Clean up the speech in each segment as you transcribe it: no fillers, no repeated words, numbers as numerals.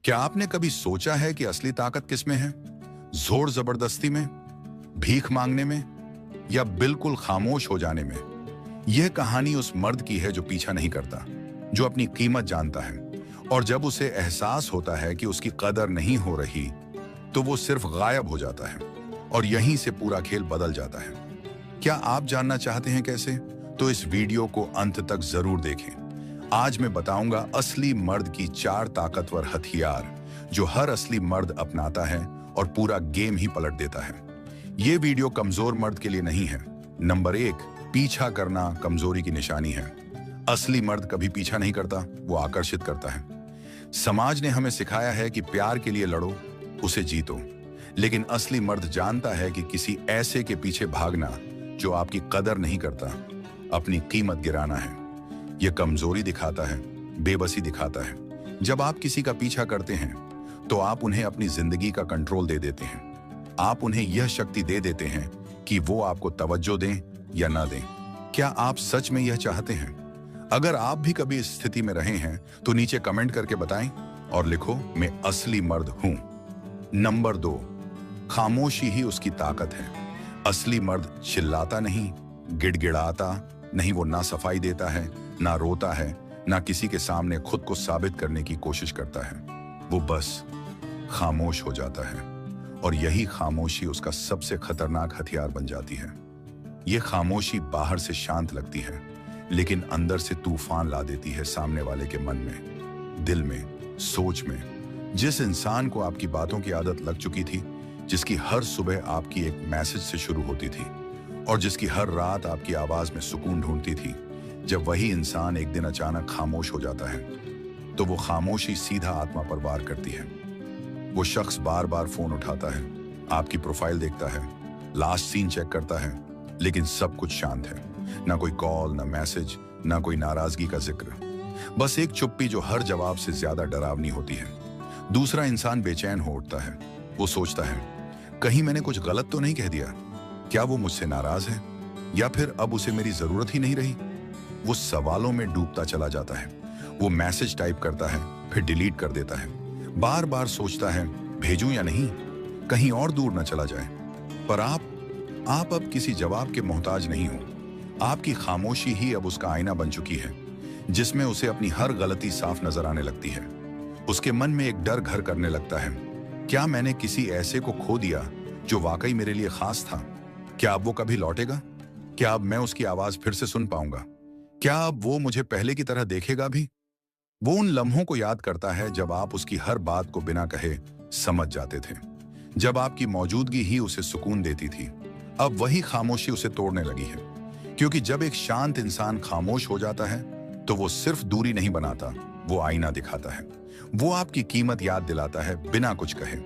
क्या आपने कभी सोचा है कि असली ताकत किसमें है? जोर जबरदस्ती में, भीख मांगने में, या बिल्कुल खामोश हो जाने में? यह कहानी उस मर्द की है जो पीछा नहीं करता, जो अपनी कीमत जानता है, और जब उसे एहसास होता है कि उसकी कदर नहीं हो रही, तो वो सिर्फ गायब हो जाता है और यहीं से पूरा खेल बदल जाता है। क्या आप जानना चाहते हैं कैसे? तो इस वीडियो को अंत तक जरूर देखें। आज मैं बताऊंगा असली मर्द की 4 ताकतवर हथियार जो हर असली मर्द अपनाता है और पूरा गेम ही पलट देता है। यह वीडियो कमजोर मर्द के लिए नहीं है। नंबर 1, पीछा करना कमजोरी की निशानी है। असली मर्द कभी पीछा नहीं करता, वो आकर्षित करता है। समाज ने हमें सिखाया है कि प्यार के लिए लड़ो, उसे जीतो, लेकिन असली मर्द जानता है कि किसी ऐसे के पीछे भागना जो आपकी कदर नहीं करता, अपनी कीमत गिराना है। यह कमजोरी दिखाता है, बेबसी दिखाता है। जब आप किसी का पीछा करते हैं तो आप उन्हें अपनी जिंदगी का कंट्रोल दे देते हैं। आप उन्हें यह शक्ति दे देते हैं कि वो आपको तवज्जो दें या ना दें। क्या आप सच में यह चाहते हैं? अगर आप भी कभी इस स्थिति में रहे हैं तो नीचे कमेंट करके बताएं और लिखो, मैं असली मर्द हूं। नंबर 2, खामोशी ही उसकी ताकत है। असली मर्द चिल्लाता नहीं, गिड़गिड़ाता नहीं, वो ना सफाई देता है, ना रोता है, ना किसी के सामने खुद को साबित करने की कोशिश करता है। वो बस खामोश हो जाता है, और यही खामोशी उसका सबसे खतरनाक हथियार बन जाती है। ये खामोशी बाहर से शांत लगती है, लेकिन अंदर से तूफान ला देती है सामने वाले के मन में, दिल में, सोच में। जिस इंसान को आपकी बातों की आदत लग चुकी थी, जिसकी हर सुबह आपकी एक मैसेज से शुरू होती थी और जिसकी हर रात आपकी आवाज में सुकून ढूंढती थी, जब वही इंसान एक दिन अचानक खामोश हो जाता है तो वो खामोशी सीधा आत्मा पर वार करती है। वो शख्स बार बार फोन उठाता है, आपकी प्रोफाइल देखता है, लास्ट सीन चेक करता है, लेकिन सब कुछ शांत है। ना कोई कॉल, ना मैसेज, ना कोई नाराजगी का जिक्र। बस एक चुप्पी जो हर जवाब से ज्यादा डरावनी होती है। दूसरा इंसान बेचैन हो उठता है। वो सोचता है, कहीं मैंने कुछ गलत तो नहीं कह दिया? क्या वो मुझसे नाराज है, या फिर अब उसे मेरी जरूरत ही नहीं रही? वो सवालों में डूबता चला जाता है। वो मैसेज टाइप करता है, फिर डिलीट कर देता है। बार बार सोचता है, भेजूं या नहीं, कहीं और दूर न चला जाए। पर आप अब किसी जवाब के मोहताज नहीं हो। आपकी खामोशी ही अब उसका आईना बन चुकी है, जिसमें उसे अपनी हर गलती साफ नजर आने लगती है। उसके मन में एक डर घर करने लगता है, क्या मैंने किसी ऐसे को खो दिया जो वाकई मेरे लिए खास था? क्या अब वो कभी लौटेगा? क्या अब मैं उसकी आवाज फिर से सुन पाऊंगा? क्या अब वो मुझे पहले की तरह देखेगा भी? वो उन लम्हों को याद करता है जब आप उसकी हर बात को बिना कहे समझ जाते थे, जब आपकी मौजूदगी ही उसे सुकून देती थी। अब वही खामोशी उसे तोड़ने लगी है, क्योंकि जब एक शांत इंसान खामोश हो जाता है तो वो सिर्फ दूरी नहीं बनाता, वो आईना दिखाता है। वो आपकी कीमत याद दिलाता है बिना कुछ कहे।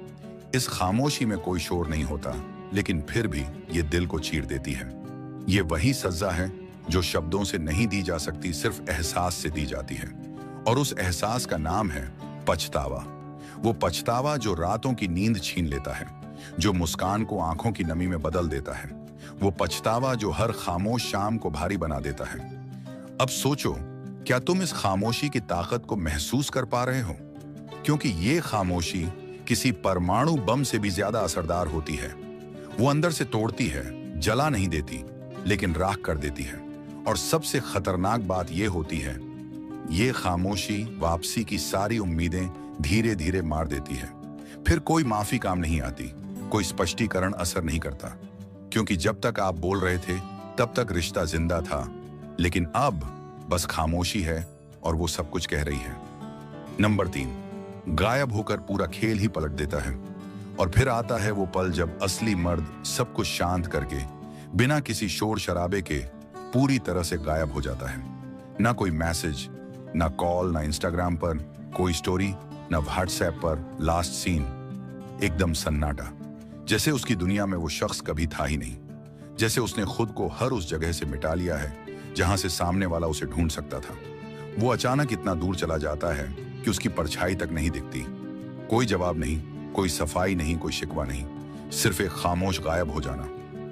इस खामोशी में कोई शोर नहीं होता, लेकिन फिर भी ये दिल को चीर देती है। ये वही सजा है जो शब्दों से नहीं दी जा सकती, सिर्फ एहसास से दी जाती है। और उस एहसास का नाम है पछतावा। वो पछतावा जो रातों की नींद छीन लेता है, जो मुस्कान को आंखों की नमी में बदल देता है। वो पछतावा जो हर खामोश शाम को भारी बना देता है। अब सोचो, क्या तुम इस खामोशी की ताकत को महसूस कर पा रहे हो? क्योंकि ये खामोशी किसी परमाणु बम से भी ज्यादा असरदार होती है। वो अंदर से तोड़ती है, जला नहीं देती, लेकिन राख कर देती है। और सबसे खतरनाक बात यह होती है, ये खामोशी वापसी की सारी उम्मीदें धीरे धीरे मार देती है। फिर कोई माफी काम नहीं आती, कोई स्पष्टीकरण असर नहीं करता, क्योंकि जब तक आप बोल रहे थे तब तक रिश्ता जिंदा था, लेकिन अब बस खामोशी है और वो सब कुछ कह रही है। नंबर 3, गायब होकर पूरा खेल ही पलट देता है। और फिर आता है वो पल जब असली मर्द सब कुछ शांत करके, बिना किसी शोर शराबे के पूरी तरह से गायब हो जाता है। ना कोई मैसेज, ना कॉल, ना इंस्टाग्राम पर कोई स्टोरी, ना व्हाट्सएप पर लास्ट सीन। एकदम सन्नाटा, जैसे उसकी दुनिया में वो शख्स कभी था ही नहीं। जैसे उसने खुद को हर उस जगह से मिटा लिया है जहां से सामने वाला उसे ढूंढ सकता था। वो अचानक इतना दूर चला जाता है कि उसकी परछाई तक नहीं दिखती। कोई जवाब नहीं, कोई सफाई नहीं, कोई शिकवा नहीं, सिर्फ एक खामोश गायब हो जाना।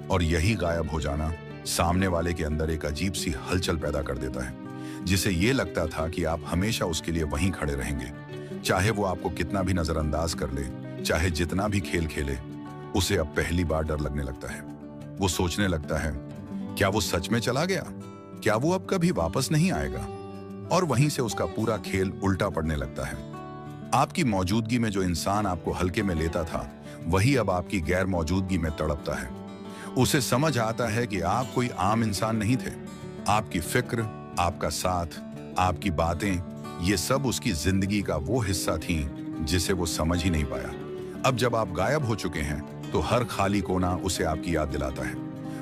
और यही गायब हो जाना सामने वाले के अंदर एक अजीब सी हलचल पैदा कर देता है, जिसे ये लगता था कि आप हमेशा उसके लिए वहीं खड़े रहेंगे, चाहे वो आपको कितना भी नजरअंदाज कर ले, चाहे जितना भी खेल खेले, उसे अब पहली बार डर लगने लगता है। वो सोचने लगता है, क्या वो सच में चला गया? क्या वो अब कभी वापस नहीं आएगा? और वहीं से उसका पूरा खेल उल्टा पड़ने लगता है। आपकी मौजूदगी में जो इंसान आपको हल्के में लेता था, वही अब आपकी गैर मौजूदगी में तड़पता है। उसे समझ आता है कि आप कोई आम इंसान नहीं थे। आपकी फिक्र, आपका साथ, आपकी बातें, ये सब उसकी जिंदगी का वो हिस्सा थी जिसे वो समझ ही नहीं पाया। अब जब आप गायब हो चुके हैं, तो हर खाली कोना उसे आपकी याद दिलाता है।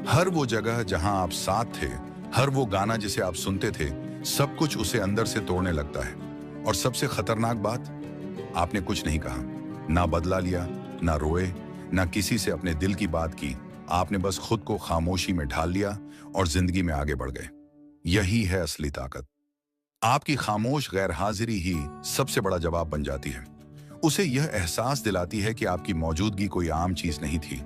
हर वो जगह जहां आप साथ थे, हर वो गाना जिसे आप सुनते थे, सब कुछ उसे अंदर से तोड़ने लगता है। और सबसे खतरनाक बात, आपने कुछ नहीं कहा, ना बदला लिया, ना रोए, ना किसी से अपने दिल की बात की। आपने बस खुद को खामोशी में ढाल लिया और जिंदगी में आगे बढ़ गए। यही है असली ताकत। आपकी खामोश गैर हाजिरी ही सबसे बड़ा जवाब बन जाती है। उसे यह एहसास दिलाती है कि आपकी मौजूदगी कोई आम चीज नहीं थी,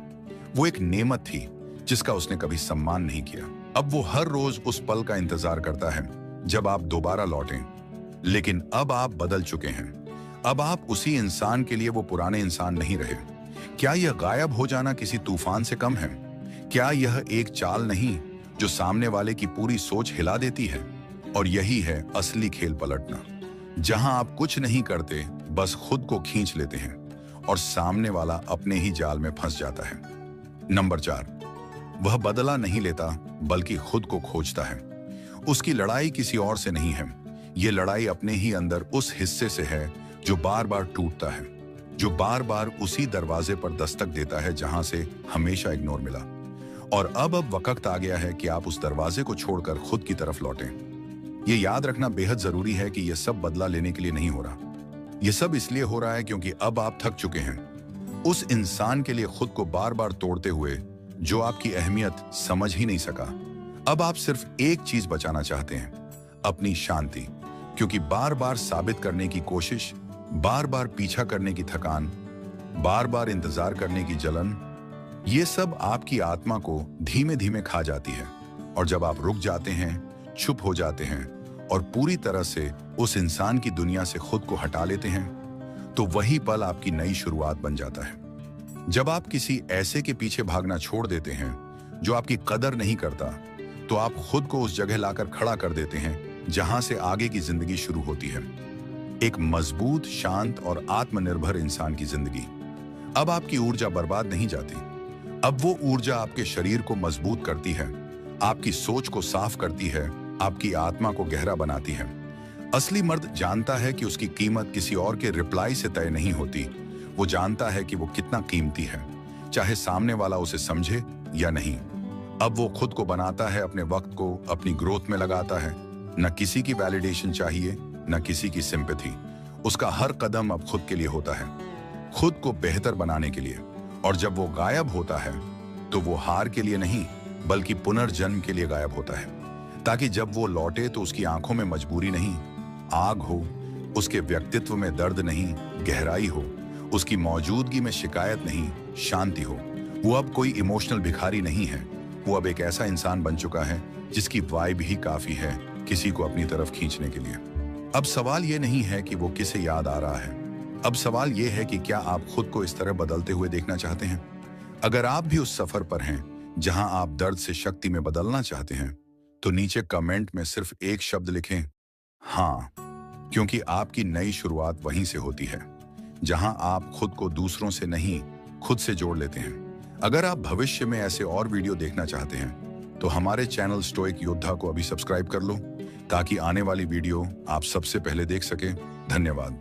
वो एक नेमत थी जिसका उसने कभी सम्मान नहीं किया। अब वो हर रोज उस पल का इंतजार करता है जब आप दोबारा लौटें। लेकिन अब आप बदल चुके हैं। अब आप उसी इंसान के लिए वो पुराने इंसान नहीं रहे। क्या यह गायब हो जाना किसी तूफान से कम है? क्या यह एक चाल नहीं जो सामने वाले की पूरी सोच हिला देती है? और यही है असली खेल पलटना, जहां आप कुछ नहीं करते, बस खुद को खींच लेते हैं और सामने वाला अपने ही जाल में फंस जाता है। नंबर 4, वह बदला नहीं लेता बल्कि खुद को खोजता है। उसकी लड़ाई किसी और से नहीं है, ये लड़ाई अपने ही अंदर उस हिस्से से है जो बार बार टूटता है, जो बार बार उसी दरवाजे पर दस्तक देता है जहां से हमेशा इग्नोर मिला। और अब वक्त आ गया है कि आप उस दरवाजे को छोड़कर खुद की तरफ लौटें। ये याद रखना बेहद जरूरी है कि यह सब बदला लेने के लिए नहीं हो रहा। यह सब इसलिए हो रहा है क्योंकि अब आप थक चुके हैं उस इंसान के लिए खुद को बार बार तोड़ते हुए जो आपकी अहमियत समझ ही नहीं सका। अब आप सिर्फ एक चीज बचाना चाहते हैं, अपनी शांति। क्योंकि बार बार साबित करने की कोशिश, बार बार पीछा करने की थकान, बार बार इंतजार करने की जलन, ये सब आपकी आत्मा को धीमे धीमे खा जाती है। और जब आप रुक जाते हैं, चुप हो जाते हैं और पूरी तरह से उस इंसान की दुनिया से खुद को हटा लेते हैं, तो वही पल आपकी नई शुरुआत बन जाता है। जब आप किसी ऐसे के पीछे भागना छोड़ देते हैं जो आपकी कदर नहीं करता, तो आप खुद को उस जगह लाकर खड़ा कर देते हैं जहां से आगे की जिंदगी शुरू होती है। एक मजबूत, शांत और आत्मनिर्भर इंसान की जिंदगी। अब आपकी ऊर्जा बर्बाद नहीं जाती। अब वो ऊर्जा आपके शरीर को मजबूत करती है, आपकी सोच को साफ करती है, आपकी आत्मा को गहरा बनाती है। असली मर्द जानता है कि उसकी कीमत किसी और के रिप्लाई से तय नहीं होती। वो जानता है कि वो कितना कीमती है, चाहे सामने वाला उसे समझे या नहीं। अब वो खुद को बनाता है, अपने वक्त को अपनी ग्रोथ में लगाता है। न किसी की वैलिडेशन चाहिए, न किसी की सिंपैथी। उसका हर कदम अब खुद के लिए होता है, खुद को बेहतर बनाने के लिए। और जब वो गायब होता है, तो वो हार के लिए नहीं बल्कि पुनर्जन्म के लिए गायब होता है, ताकि जब वो लौटे तो उसकी आंखों में मजबूरी नहीं, आग हो, उसके व्यक्तित्व में दर्द नहीं, गहराई हो, उसकी मौजूदगी में शिकायत नहीं, शांति हो। वो अब कोई इमोशनल भिखारी नहीं है, वो अब एक ऐसा इंसान बन चुका है जिसकी वाइब ही काफी है किसी को अपनी तरफ खींचने के लिए। अब सवाल ये नहीं है कि वो किसे याद आ रहा है, अब सवाल ये है कि क्या आप खुद को इस तरह बदलते हुए देखना चाहते हैं? अगर आप भी उस सफर पर हैं जहां आप दर्द से शक्ति में बदलना चाहते हैं, तो नीचे कमेंट में सिर्फ एक शब्द लिखें, हाँ। क्योंकि आपकी नई शुरुआत वहीं से होती है जहां आप खुद को दूसरों से नहीं, खुद से जोड़ लेते हैं। अगर आप भविष्य में ऐसे और वीडियो देखना चाहते हैं तो हमारे चैनल स्टोइक योद्धा को अभी सब्सक्राइब कर लो, ताकि आने वाली वीडियो आप सबसे पहले देख सकें। धन्यवाद।